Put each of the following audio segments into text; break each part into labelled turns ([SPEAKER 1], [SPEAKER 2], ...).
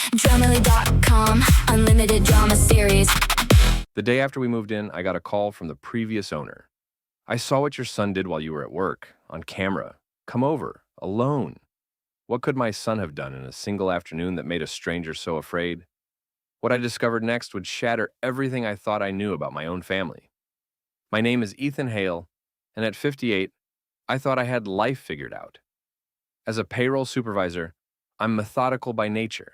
[SPEAKER 1] Dramily.com, unlimited drama series.
[SPEAKER 2] The day after we moved in, I got a call from the previous owner. I saw what your son did while you were at work, on camera. Come over, alone. What could my son have done in a single afternoon that made a stranger so afraid? What I discovered next would shatter everything I thought I knew about my own family. My name is Ethan Hale, and at 58, I thought I had life figured out. As a payroll supervisor, I'm methodical by nature,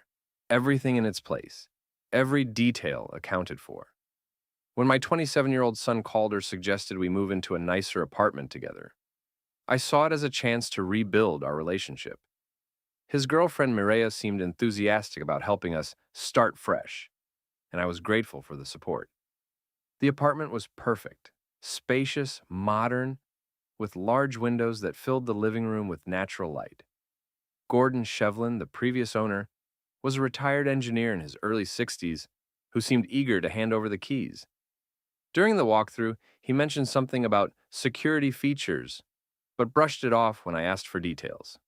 [SPEAKER 2] everything in its place, every detail accounted for. When my 27-year-old son Calder suggested we move into a nicer apartment together, I saw it as a chance to rebuild our relationship. His girlfriend Mireya seemed enthusiastic about helping us start fresh, and I was grateful for the support. The apartment was perfect, spacious, modern, with large windows that filled the living room with natural light. Gordon Shevlin, the previous owner, was a retired engineer in his early 60s who seemed eager to hand over the keys. During the walkthrough, he mentioned something about security features, but brushed it off when I asked for details.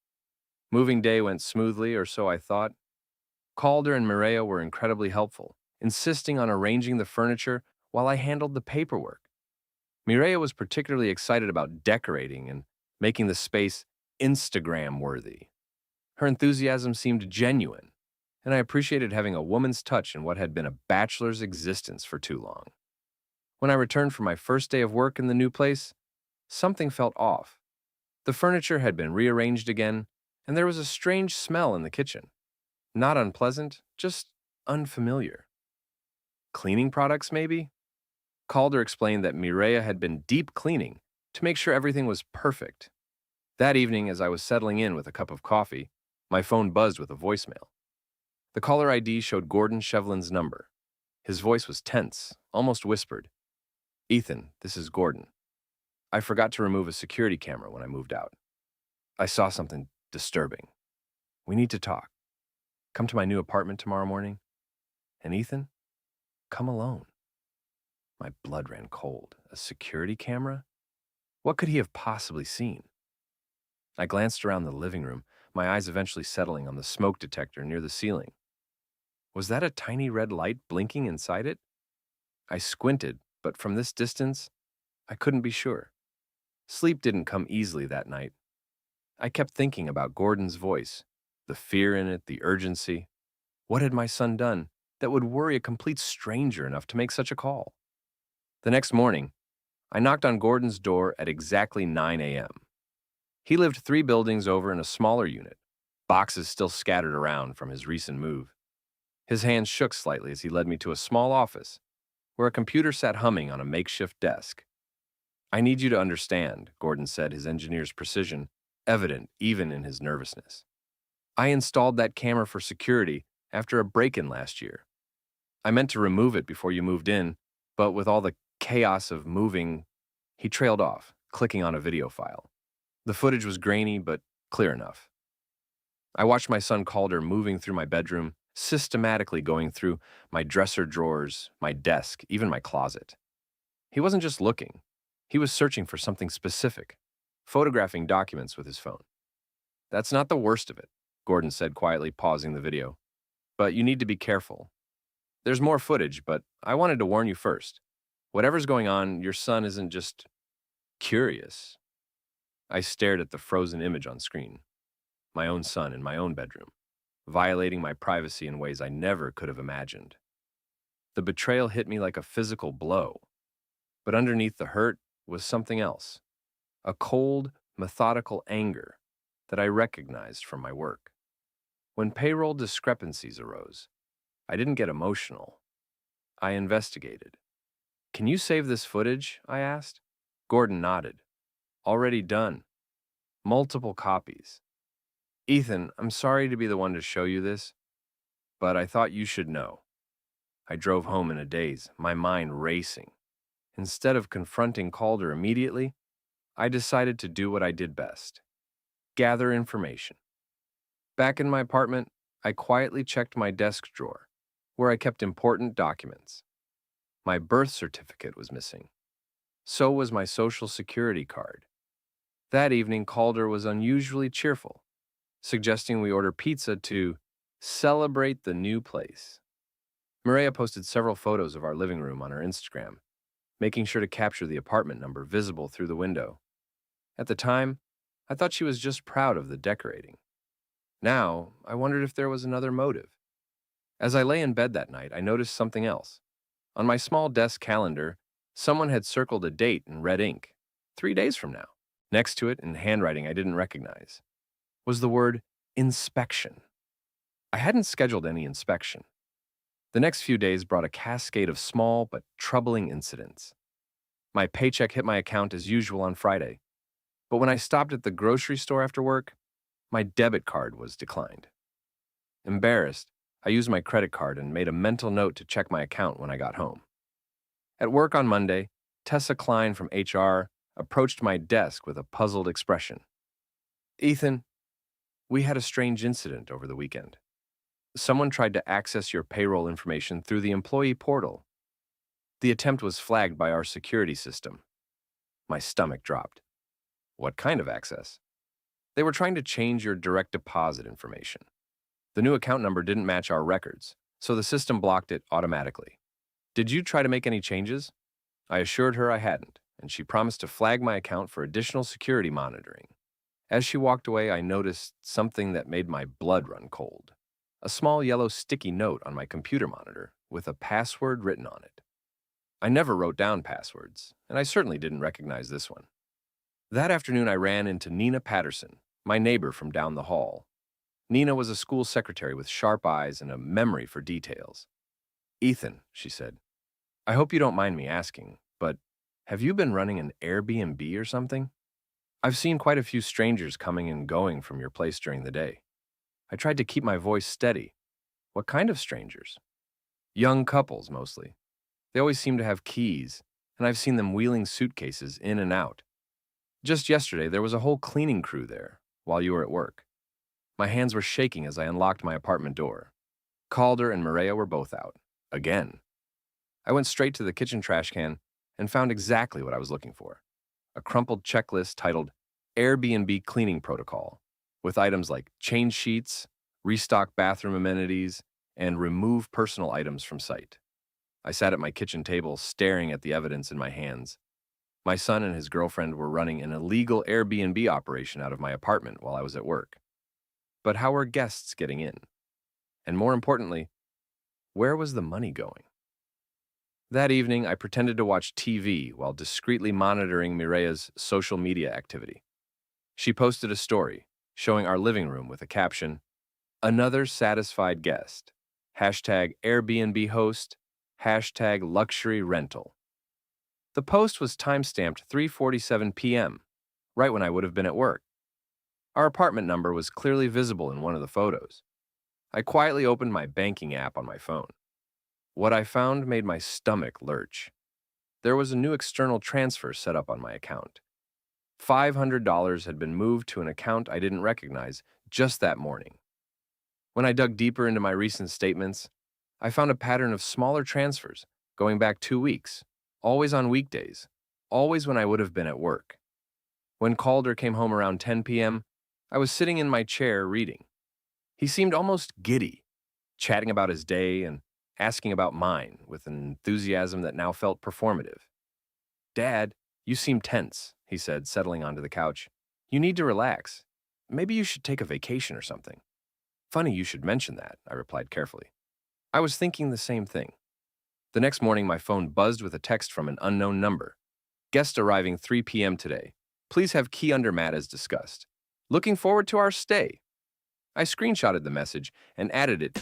[SPEAKER 2] Moving day went smoothly, or so I thought. Calder and Mireya were incredibly helpful, insisting on arranging the furniture while I handled the paperwork. Mireya was particularly excited about decorating and making the space Instagram-worthy. Her enthusiasm seemed genuine, and I appreciated having a woman's touch in what had been a bachelor's existence for too long. When I returned from my first day of work in the new place, something felt off. The furniture had been rearranged again, and there was a strange smell in the kitchen. Not unpleasant, just unfamiliar. Cleaning products, maybe? Calder explained that Mireya had been deep cleaning to make sure everything was perfect. That evening, as I was settling in with a cup of coffee, my phone buzzed with a voicemail. The caller ID showed Gordon Shevlin's number. His voice was tense, almost whispered. "Ethan, this is Gordon. I forgot to remove a security camera when I moved out. I saw something disturbing. We need to talk. Come to my new apartment tomorrow morning. And Ethan, come alone." My blood ran cold. A security camera? What could he have possibly seen? I glanced around the living room, my eyes eventually settling on the smoke detector near the ceiling. Was that a tiny red light blinking inside it? I squinted, but from this distance, I couldn't be sure. Sleep didn't come easily that night. I kept thinking about Gordon's voice, the fear in it, the urgency. What had my son done that would worry a complete stranger enough to make such a call? The next morning, I knocked on Gordon's door at exactly 9 a.m. He lived 3 buildings over in a smaller unit, boxes still scattered around from his recent move. His hands shook slightly as he led me to a small office, where a computer sat humming on a makeshift desk. "I need you to understand," Gordon said, his engineer's precision evident even in his nervousness. "I installed that camera for security after a break-in last year. I meant to remove it before you moved in, but with all the chaos of moving..." He trailed off, clicking on a video file. The footage was grainy, but clear enough. I watched my son Calder moving through my bedroom, systematically going through my dresser drawers, my desk, even my closet. He wasn't just looking. He was searching for something specific, photographing documents with his phone. "That's not the worst of it," Gordon said quietly, pausing the video. "But you need to be careful. There's more footage, but I wanted to warn you first. Whatever's going on, your son isn't just curious." I stared at the frozen image on screen. My own son in my own bedroom, violating my privacy in ways I never could have imagined. The betrayal hit me like a physical blow, but underneath the hurt was something else, a cold, methodical anger that I recognized from my work. When payroll discrepancies arose, I didn't get emotional. I investigated. "Can you save this footage?" I asked. Gordon nodded. "Already done. Multiple copies. Ethan, I'm sorry to be the one to show you this, but I thought you should know." I drove home in a daze, my mind racing. Instead of confronting Calder immediately, I decided to do what I did best: gather information. Back in my apartment, I quietly checked my desk drawer, where I kept important documents. My birth certificate was missing. So was my social security card. That evening, Calder was unusually cheerful, suggesting we order pizza to Celebrate the new place. Maria posted several photos of our living room on her Instagram, making sure to capture the apartment number visible through the window. At the time, I thought she was just proud of the decorating. Now, I wondered if there was another motive. As I lay in bed that night, I noticed something else. On my small desk calendar, someone had circled a date in red ink, 3 days from now. Next to it, in handwriting I didn't recognize, was the word inspection. I hadn't scheduled any inspection. The next few days brought a cascade of small but troubling incidents. My paycheck hit my account as usual on Friday, but when I stopped at the grocery store after work, my debit card was declined. Embarrassed, I used my credit card and made a mental note to check my account when I got home. At work on Monday, Tessa Klein from HR approached my desk with a puzzled expression. "Ethan, we had a strange incident over the weekend. Someone tried to access your payroll information through the employee portal. The attempt was flagged by our security system." My stomach dropped. "What kind of access?" "They were trying to change your direct deposit information. The new account number didn't match our records, so the system blocked it automatically. Did you try to make any changes?" I assured her I hadn't, and she promised to flag my account for additional security monitoring. As she walked away, I noticed something that made my blood run cold. A small yellow sticky note on my computer monitor with a password written on it. I never wrote down passwords, and I certainly didn't recognize this one. That afternoon, I ran into Nina Patterson, my neighbor from down the hall. Nina was a school secretary with sharp eyes and a memory for details. "Ethan," she said, "I hope you don't mind me asking, but have you been running an Airbnb or something? I've seen quite a few strangers coming and going from your place during the day." I tried to keep my voice steady. "What kind of strangers?" "Young couples, mostly. They always seem to have keys, and I've seen them wheeling suitcases in and out. Just yesterday, there was a whole cleaning crew there while you were at work." My hands were shaking as I unlocked my apartment door. Calder and Maria were both out. Again. I went straight to the kitchen trash can and found exactly what I was looking for. A crumpled checklist titled Airbnb Cleaning Protocol, with items like change sheets, restock bathroom amenities, and remove personal items from site. I sat at my kitchen table staring at the evidence in my hands. My son and his girlfriend were running an illegal Airbnb operation out of my apartment while I was at work. But how were guests getting in? And more importantly, where was the money going? That evening, I pretended to watch TV while discreetly monitoring Mireya's social media activity. She posted a story showing our living room with a caption, "Another satisfied guest. Hashtag Airbnb host. Hashtag luxury rental." The post was timestamped 3:47 p.m., right when I would have been at work. Our apartment number was clearly visible in one of the photos. I quietly opened my banking app on my phone. What I found made my stomach lurch. There was a new external transfer set up on my account. $500 had been moved to an account I didn't recognize just that morning. When I dug deeper into my recent statements, I found a pattern of smaller transfers going back 2 weeks, always on weekdays, always when I would have been at work. When Calder came home around 10 p.m., I was sitting in my chair reading. He seemed almost giddy, chatting about his day and asking about mine with an enthusiasm that now felt performative. "Dad, you seem tense," he said, settling onto the couch. "You need to relax. Maybe you should take a vacation or something." "Funny you should mention that," I replied carefully. I was thinking the same thing. The next morning, my phone buzzed with a text from an unknown number. "Guest arriving 3 p.m. today. Please have key under mat as discussed. Looking forward to our stay." I screenshotted the message and added it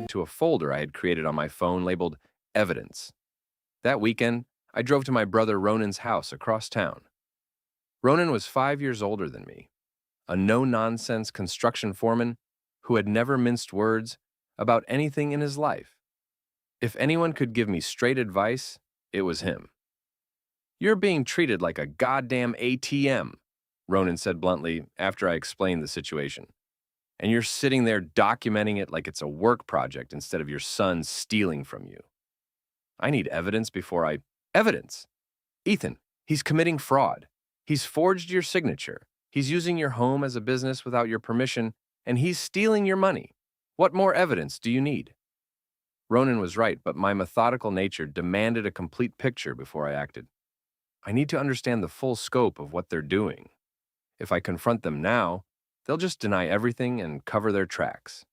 [SPEAKER 2] to a folder I had created on my phone labeled Evidence. That weekend, I drove to my brother Ronan's house across town. Ronan was 5 years older than me, a no-nonsense construction foreman who had never minced words, about anything in his life. If anyone could give me straight advice, it was him. "You're being treated like a goddamn ATM," Ronan said bluntly after I explained the situation. "And you're sitting there documenting it like it's a work project instead of your son stealing from you. I need evidence before I—" Evidence? Ethan, he's committing fraud. He's forged your signature. He's using your home as a business without your permission, and he's stealing your money. What more evidence do you need? Ronan was right, but my methodical nature demanded a complete picture before I acted. I need to understand the full scope of what they're doing. If I confront them now, they'll just deny everything and cover their tracks.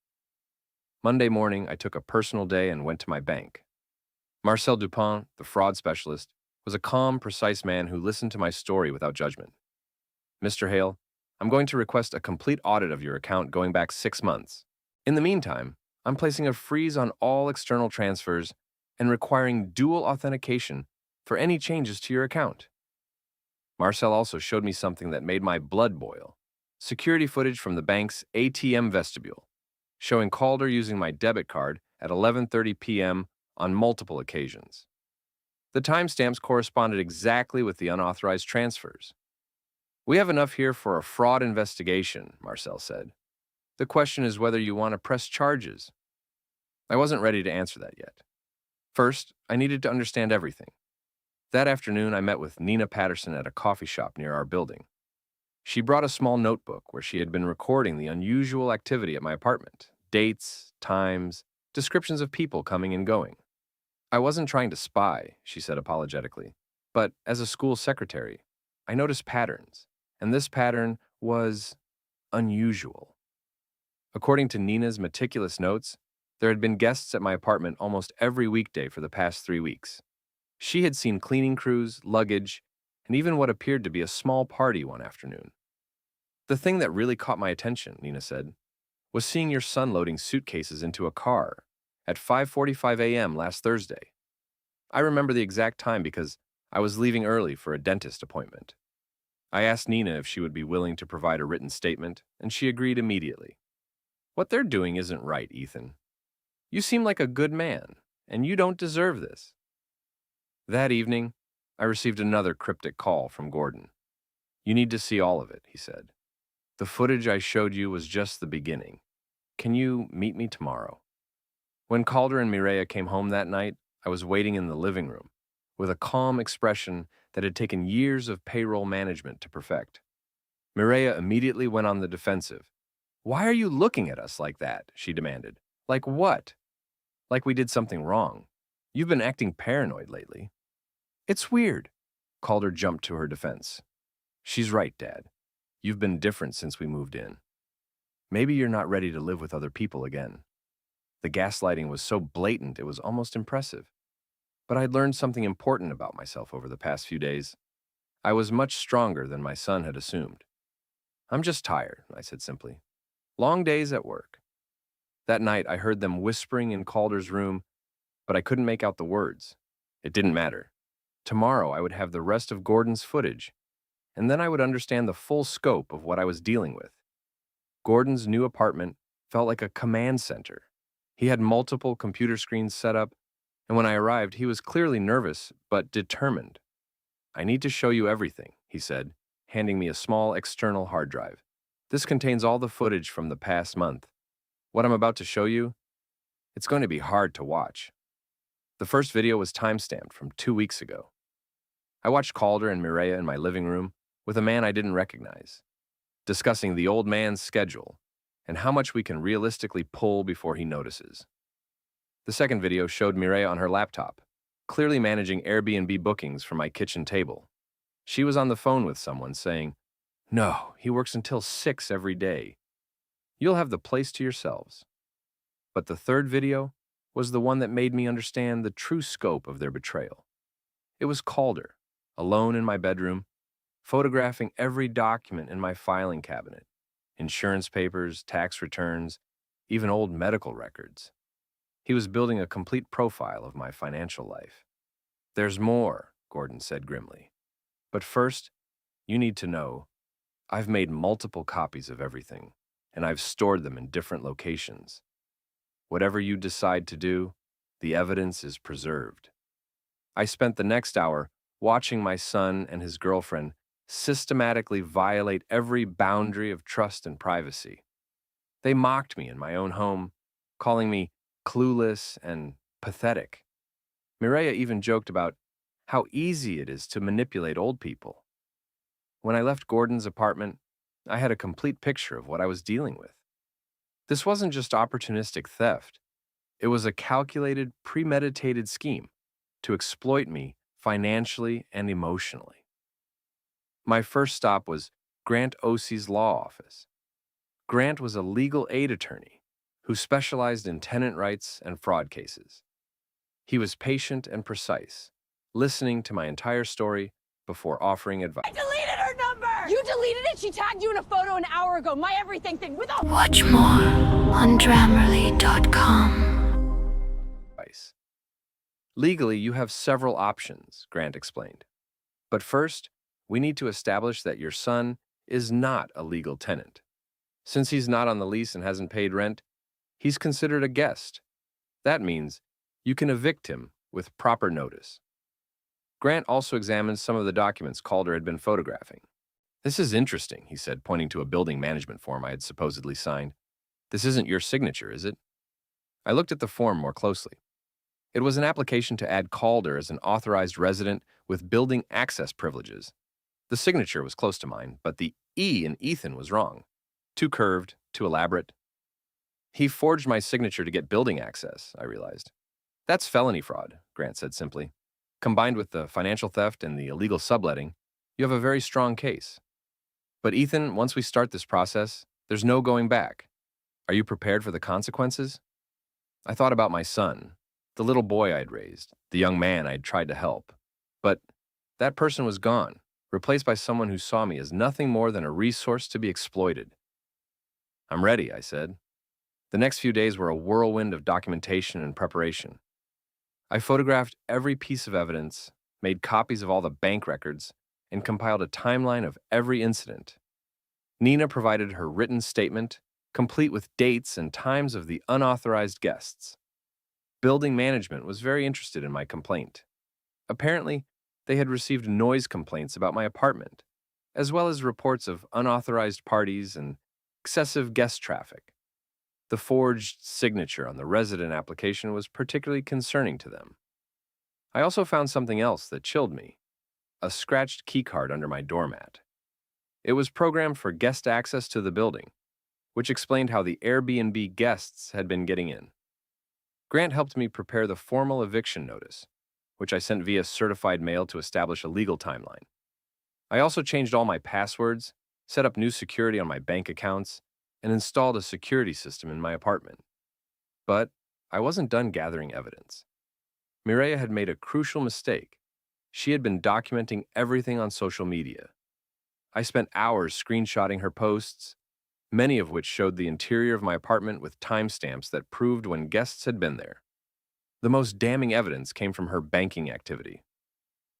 [SPEAKER 2] Monday morning, I took a personal day and went to my bank. Marcel Dupont, the fraud specialist, was a calm, precise man who listened to my story without judgment. "Mr. Hale, I'm going to request a complete audit of your account going back 6 months. In the meantime, I'm placing a freeze on all external transfers and requiring dual authentication for any changes to your account." Marcel also showed me something that made my blood boil: security footage from the bank's ATM vestibule, showing Calder using my debit card at 11:30 p.m. on multiple occasions. The timestamps corresponded exactly with the unauthorized transfers. "We have enough here for a fraud investigation," Marcel said. "The question is whether you want to press charges." I wasn't ready to answer that yet. First, I needed to understand everything. That afternoon, I met with Nina Patterson at a coffee shop near our building. She brought a small notebook where she had been recording the unusual activity at my apartment: dates, times, descriptions of people coming and going. "I wasn't trying to spy," she said apologetically, "but as a school secretary, I noticed patterns, and this pattern was unusual." According to Nina's meticulous notes, there had been guests at my apartment almost every weekday for the past 3 weeks. She had seen cleaning crews, luggage, and even what appeared to be a small party one afternoon. "The thing that really caught my attention," Nina said, "was seeing your son loading suitcases into a car at 5:45 a.m. last Thursday. I remember the exact time because I was leaving early for a dentist appointment." I asked Nina if she would be willing to provide a written statement, and she agreed immediately. "What they're doing isn't right, Ethan. You seem like a good man, and you don't deserve this." That evening, I received another cryptic call from Gordon. "You need to see all of it," he said. "The footage I showed you was just the beginning. Can you meet me tomorrow?" When Calder and Mireya came home that night, I was waiting in the living room with a calm expression that had taken years of payroll management to perfect. Mireya immediately went on the defensive. "Why are you looking at us like that?" she demanded. "Like what?" "Like we did something wrong. You've been acting paranoid lately." "It's weird." Calder jumped to her defense. "She's right, Dad. You've been different since we moved in. Maybe you're not ready to live with other people again." The gaslighting was so blatant it was almost impressive. But I'd learned something important about myself over the past few days. I was much stronger than my son had assumed. "I'm just tired," I said simply. "Long days at work." That night, I heard them whispering in Calder's room, but I couldn't make out the words. It didn't matter. Tomorrow, I would have the rest of Gordon's footage, and then I would understand the full scope of what I was dealing with. Gordon's new apartment felt like a command center. He had multiple computer screens set up, and when I arrived, he was clearly nervous but determined. "I need to show you everything," he said, handing me a small external hard drive. "This contains all the footage from the past month. What I'm about to show you, it's going to be hard to watch." The first video was timestamped from 2 weeks ago. I watched Calder and Mireya in my living room with a man I didn't recognize, discussing the old man's schedule and how much we can realistically pull before he notices. The second video showed Mireya on her laptop, clearly managing Airbnb bookings for my kitchen table. She was on the phone with someone saying, "No, he works until 6 every day. You'll have the place to yourselves." But the third video was the one that made me understand the true scope of their betrayal. It was Calder, alone in my bedroom, photographing every document in my filing cabinet: insurance papers, tax returns, even old medical records. He was building a complete profile of my financial life. "There's more," Gordon said grimly. "But first, you need to know, I've made multiple copies of everything, and I've stored them in different locations. Whatever you decide to do, the evidence is preserved. I spent the next hour watching my son and his girlfriend systematically violate every boundary of trust and privacy. They mocked me in my own home, calling me clueless and pathetic. Mireya even joked about how easy it is to manipulate old people. When I left Gordon's apartment, I had a complete picture of what I was dealing with. This wasn't just opportunistic theft, it was a calculated, premeditated scheme to exploit me financially and emotionally. My first stop was Grant Osie's law office. Grant was a legal aid attorney who specialized in tenant rights and fraud cases. He was patient and precise, listening to my entire story before offering advice.
[SPEAKER 3] I deleted her number! You deleted it? She tagged you in a photo an hour ago. My everything thing with a...
[SPEAKER 1] Watch more on Grammarly.com.
[SPEAKER 2] Legally, you have several options, Grant explained. But first, we need to establish that your son is not a legal tenant. Since he's not on the lease and hasn't paid rent, he's considered a guest. That means you can evict him with proper notice. Grant also examined some of the documents Calder had been photographing. This is interesting, he said, pointing to a building management form I had supposedly signed. This isn't your signature, is it? I looked at the form more closely. It was an application to add Calder as an authorized resident with building access privileges. The signature was close to mine, but the E in Ethan was wrong. Too curved, too elaborate. He forged my signature to get building access, I realized. That's felony fraud, Grant said simply. Combined with the financial theft and the illegal subletting, you have a very strong case. But Ethan, once we start this process, there's no going back. Are you prepared for the consequences? I thought about my son, the little boy I'd raised, the young man I'd tried to help. But that person was gone, replaced by someone who saw me as nothing more than a resource to be exploited. I'm ready, I said. The next few days were a whirlwind of documentation and preparation. I photographed every piece of evidence, made copies of all the bank records, and compiled a timeline of every incident. Nina provided her written statement, complete with dates and times of the unauthorized guests. Building management was very interested in my complaint. Apparently, they had received noise complaints about my apartment, as well as reports of unauthorized parties and excessive guest traffic. The forged signature on the resident application was particularly concerning to them. I also found something else that chilled me, a scratched keycard under my doormat. It was programmed for guest access to the building, which explained how the Airbnb guests had been getting in. Grant helped me prepare the formal eviction notice, which I sent via certified mail to establish a legal timeline. I also changed all my passwords, set up new security on my bank accounts, and installed a security system in my apartment. But I wasn't done gathering evidence. Mireya had made a crucial mistake. She had been documenting everything on social media. I spent hours screenshotting her posts, many of which showed the interior of my apartment with timestamps that proved when guests had been there. The most damning evidence came from her banking activity.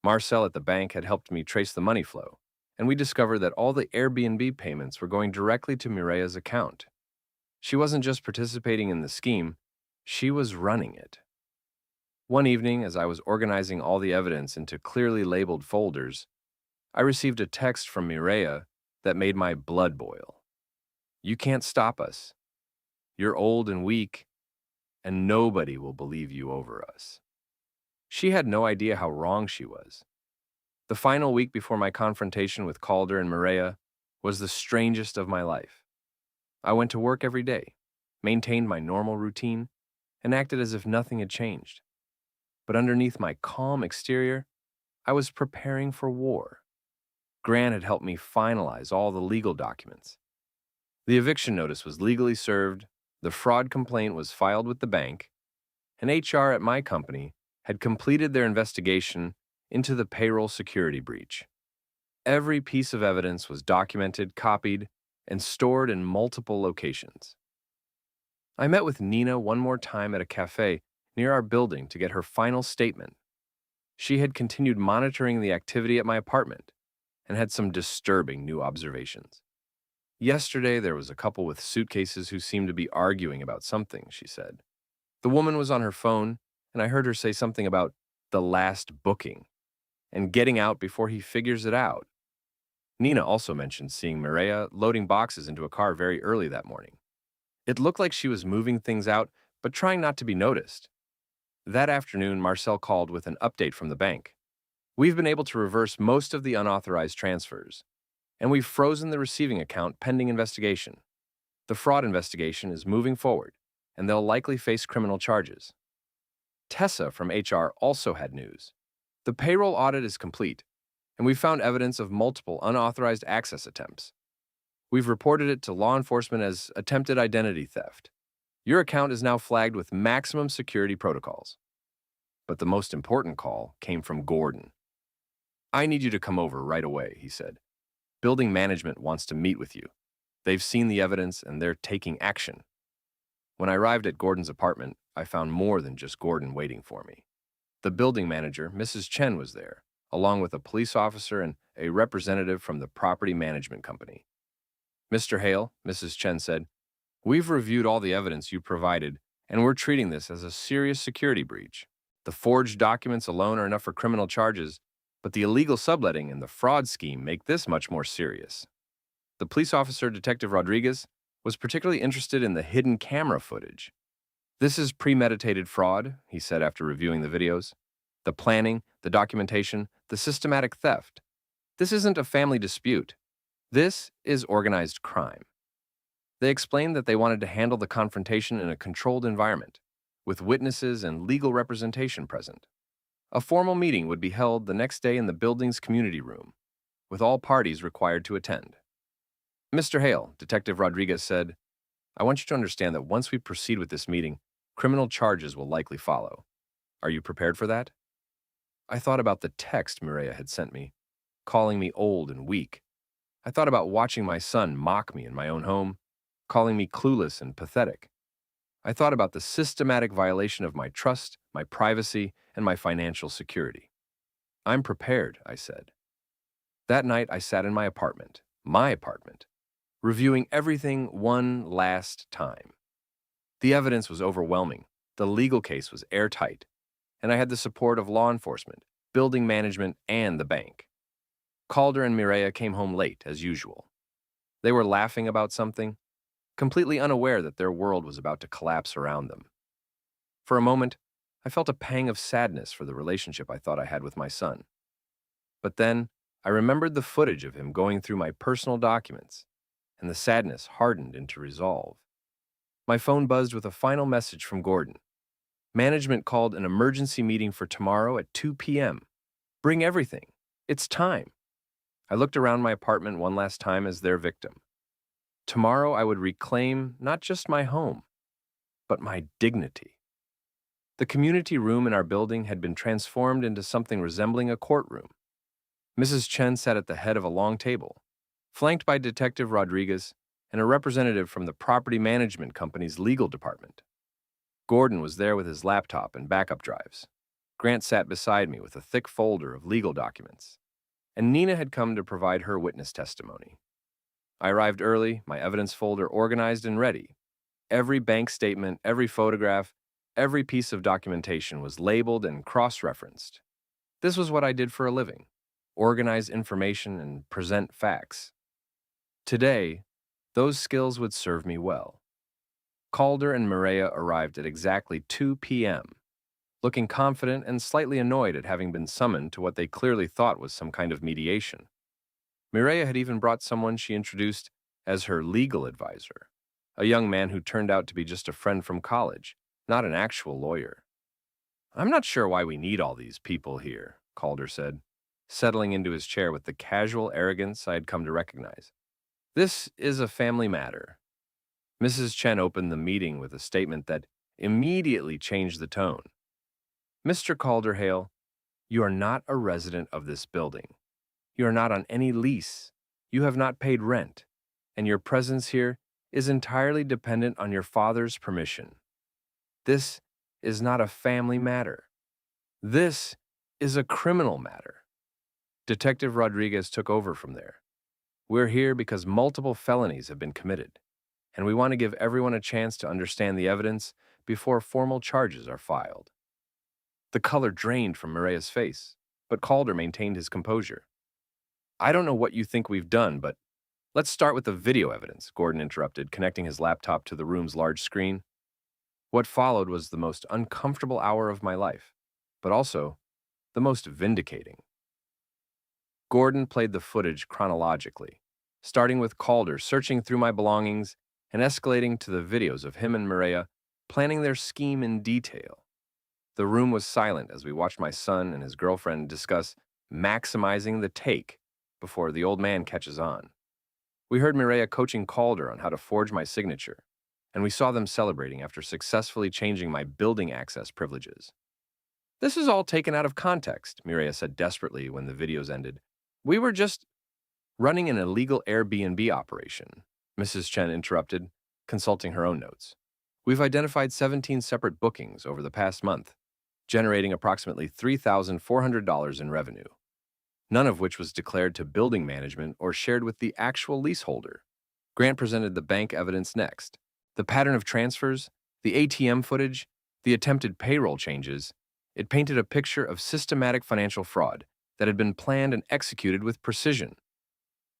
[SPEAKER 2] Marcel at the bank had helped me trace the money flow, and we discovered that all the Airbnb payments were going directly to Mireya's account. She wasn't just participating in the scheme, she was running it. One evening, as I was organizing all the evidence into clearly labeled folders, I received a text from Mireya that made my blood boil. You can't stop us. You're old and weak, and nobody will believe you over us. She had no idea how wrong she was. The final week before my confrontation with Calder and Mireya was the strangest of my life. I went to work every day, maintained my normal routine, and acted as if nothing had changed. But underneath my calm exterior, I was preparing for war. Grant had helped me finalize all the legal documents. The eviction notice was legally served, the fraud complaint was filed with the bank, and HR at my company had completed their investigation into the payroll security breach. Every piece of evidence was documented, copied, and stored in multiple locations. I met with Nina one more time at a cafe near our building to get her final statement. She had continued monitoring the activity at my apartment and had some disturbing new observations. Yesterday, there was a couple with suitcases who seemed to be arguing about something, she said. The woman was on her phone, and I heard her say something about the last booking and getting out before he figures it out. Nina also mentioned seeing Mireya loading boxes into a car very early that morning. It looked like she was moving things out, but trying not to be noticed. That afternoon, Marcel called with an update from the bank. We've been able to reverse most of the unauthorized transfers, and we've frozen the receiving account pending investigation. The fraud investigation is moving forward, and they'll likely face criminal charges. Tessa from HR also had news. The payroll audit is complete, and we've found evidence of multiple unauthorized access attempts. We've reported it to law enforcement as attempted identity theft. Your account is now flagged with maximum security protocols. But the most important call came from Gordon. I need you to come over right away, he said. Building management wants to meet with you. They've seen the evidence and they're taking action. When I arrived at Gordon's apartment, I found more than just Gordon waiting for me. The building manager, Mrs. Chen, was there, along with a police officer and a representative from the property management company. Mr. Hale, Mrs. Chen said, we've reviewed all the evidence you provided, and we're treating this as a serious security breach. The forged documents alone are enough for criminal charges, but the illegal subletting and the fraud scheme make this much more serious. The police officer, Detective Rodriguez, was particularly interested in the hidden camera footage. This is premeditated fraud, he said after reviewing the videos. The planning, the documentation, the systematic theft. This isn't a family dispute. This is organized crime. They explained that they wanted to handle the confrontation in a controlled environment, with witnesses and legal representation present. A formal meeting would be held the next day in the building's community room, with all parties required to attend. Mr. Hale, Detective Rodriguez said, I want you to understand that once we proceed with this meeting, criminal charges will likely follow. Are you prepared for that? I thought about the text Mireya had sent me, calling me old and weak. I thought about watching my son mock me in my own home, calling me clueless and pathetic. I thought about the systematic violation of my trust, my privacy, and my financial security. I'm prepared, I said. That night, I sat in my apartment, reviewing everything one last time. The evidence was overwhelming, the legal case was airtight, and I had the support of law enforcement, building management, and the bank. Calder and Mireya came home late, as usual. They were laughing about something, completely unaware that their world was about to collapse around them. For a moment, I felt a pang of sadness for the relationship I thought I had with my son. But then, I remembered the footage of him going through my personal documents, and the sadness hardened into resolve. My phone buzzed with a final message from Gordon. Management called an emergency meeting for tomorrow at 2 p.m. Bring everything. It's time. I looked around my apartment one last time as their victim. Tomorrow I would reclaim not just my home, but my dignity. The community room in our building had been transformed into something resembling a courtroom. Mrs. Chen sat at the head of a long table, flanked by Detective Rodriguez and a representative from the property management company's legal department. Gordon was there with his laptop and backup drives. Grant sat beside me with a thick folder of legal documents. And Nina had come to provide her witness testimony. I arrived early, my evidence folder organized and ready. Every bank statement, every photograph, every piece of documentation was labeled and cross-referenced. This was what I did for a living: organize information and present facts. Today, those skills would serve me well. Calder and Mireya arrived at exactly 2 p.m., looking confident and slightly annoyed at having been summoned to what they clearly thought was some kind of mediation. Mireya had even brought someone she introduced as her legal advisor, a young man who turned out to be just a friend from college, not an actual lawyer. I'm not sure why we need all these people here, Calder said, settling into his chair with the casual arrogance I had come to recognize. This is a family matter. Mrs. Chen opened the meeting with a statement that immediately changed the tone. Mr. Calder-Hale, you are not a resident of this building. You are not on any lease. You have not paid rent, and your presence here is entirely dependent on your father's permission. This is not a family matter. This is a criminal matter. Detective Rodriguez took over from there. We're here because multiple felonies have been committed, and we want to give everyone a chance to understand the evidence before formal charges are filed. The color drained from Mireya's face, but Calder maintained his composure. I don't know what you think we've done, but let's start with the video evidence, Gordon interrupted, connecting his laptop to the room's large screen. What followed was the most uncomfortable hour of my life, but also the most vindicating. Gordon played the footage chronologically, starting with Calder searching through my belongings and escalating to the videos of him and Mireya planning their scheme in detail. The room was silent as we watched my son and his girlfriend discuss maximizing the take before the old man catches on. We heard Mireya coaching Calder on how to forge my signature, and we saw them celebrating after successfully changing my building access privileges. This is all taken out of context, Mireya said desperately when the videos ended. We were just running an illegal Airbnb operation, Mrs. Chen interrupted, consulting her own notes. We've identified 17 separate bookings over the past month, generating approximately $3,400 in revenue, none of which was declared to building management or shared with the actual leaseholder. Grant presented the bank evidence next. The pattern of transfers, the ATM footage, the attempted payroll changes, it painted a picture of systematic financial fraud that had been planned and executed with precision.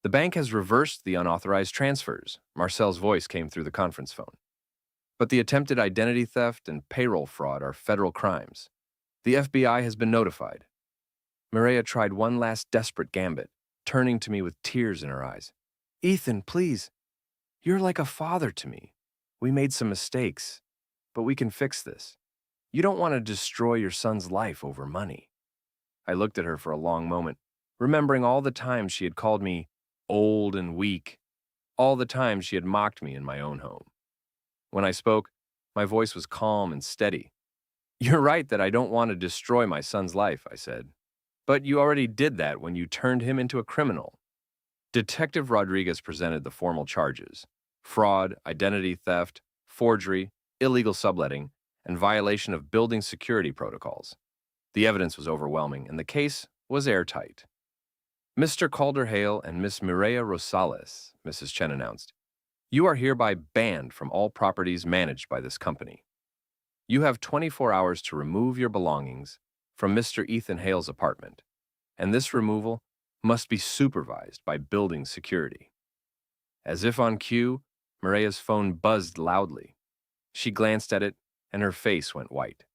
[SPEAKER 2] The bank has reversed the unauthorized transfers, Marcel's voice came through the conference phone. But the attempted identity theft and payroll fraud are federal crimes. The FBI has been notified. Mireya tried one last desperate gambit, turning to me with tears in her eyes. Ethan, please. You're like a father to me. We made some mistakes, but we can fix this. You don't want to destroy your son's life over money. I looked at her for a long moment, remembering all the times she had called me old and weak, all the times she had mocked me in my own home. When I spoke, my voice was calm and steady. You're right that I don't want to destroy my son's life, I said. But you already did that when you turned him into a criminal. Detective Rodriguez presented the formal charges: fraud, identity theft, forgery, illegal subletting, and violation of building security protocols. The evidence was overwhelming, and the case was airtight. Mr. Calder Hale and Miss Mireya Rosales, Mrs. Chen announced, you are hereby banned from all properties managed by this company. You have 24 hours to remove your belongings from Mr. Ethan Hale's apartment, and this removal must be supervised by building security. As if on cue, Mireya's phone buzzed loudly. She glanced at it, and her face went white.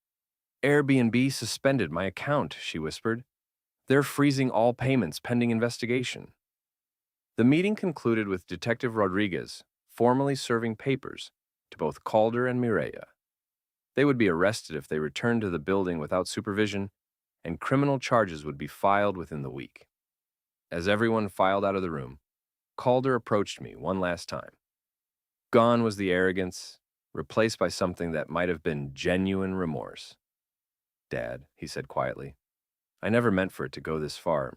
[SPEAKER 2] Airbnb suspended my account, she whispered. They're freezing all payments pending investigation. The meeting concluded with Detective Rodriguez formally serving papers to both Calder and Mireya. They would be arrested if they returned to the building without supervision, and criminal charges would be filed within the week. As everyone filed out of the room, Calder approached me one last time. Gone was the arrogance, replaced by something that might have been genuine remorse. Dad, he said quietly, I never meant for it to go this far.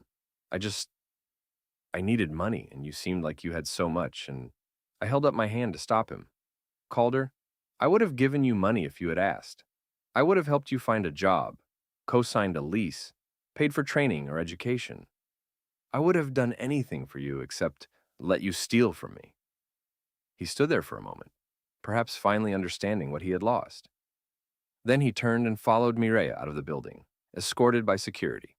[SPEAKER 2] I needed money, and you seemed like you had so much, and I held up my hand to stop him. Calder, I would have given you money if you had asked. I would have helped you find a job, co-signed a lease, paid for training or education. I would have done anything for you except let you steal from me. He stood there for a moment, perhaps finally understanding what he had lost. Then he turned and followed Mireya out of the building, escorted by security.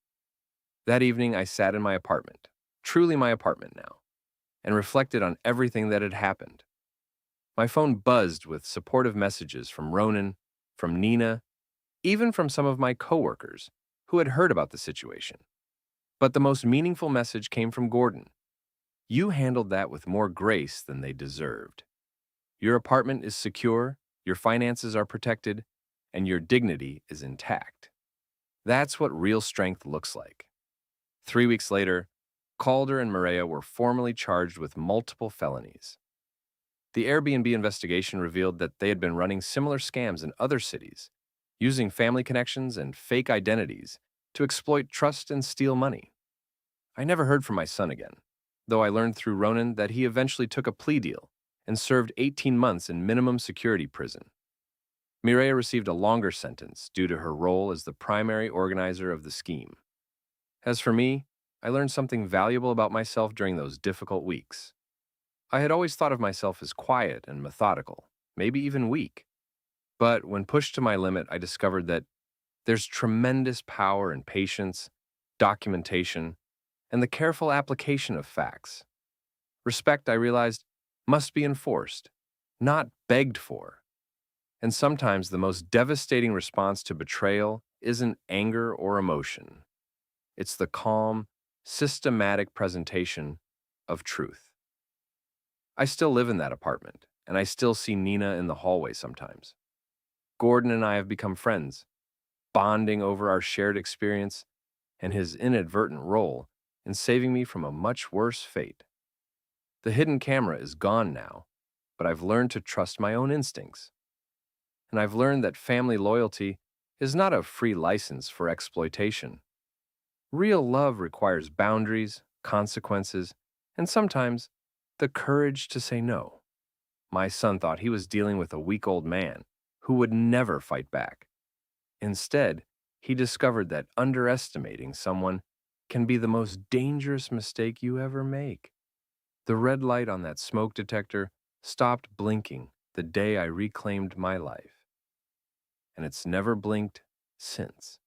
[SPEAKER 2] That evening, I sat in my apartment, truly my apartment now, and reflected on everything that had happened. My phone buzzed with supportive messages from Ronan, from Nina, even from some of my coworkers who had heard about the situation. But the most meaningful message came from Gordon. You handled that with more grace than they deserved. Your apartment is secure, your finances are protected, and your dignity is intact. That's what real strength looks like. 3 weeks later, Calder and Mireya were formally charged with multiple felonies. The Airbnb investigation revealed that they had been running similar scams in other cities, using family connections and fake identities to exploit trust and steal money. I never heard from my son again, though I learned through Ronan that he eventually took a plea deal and served 18 months in minimum security prison. Mireya received a longer sentence due to her role as the primary organizer of the scheme. As for me, I learned something valuable about myself during those difficult weeks. I had always thought of myself as quiet and methodical, maybe even weak. But when pushed to my limit, I discovered that there's tremendous power in patience, documentation, and the careful application of facts. Respect, I realized, must be enforced, not begged for. And sometimes the most devastating response to betrayal isn't anger or emotion. It's the calm, systematic presentation of truth. I still live in that apartment, and I still see Nina in the hallway sometimes. Gordon and I have become friends, bonding over our shared experience and his inadvertent role in saving me from a much worse fate. The hidden camera is gone now, but I've learned to trust my own instincts. And I've learned that family loyalty is not a free license for exploitation. Real love requires boundaries, consequences, and sometimes the courage to say no. My son thought he was dealing with a weak old man who would never fight back. Instead, he discovered that underestimating someone can be the most dangerous mistake you ever make. The red light on that smoke detector stopped blinking the day I reclaimed my life, and it's never blinked since.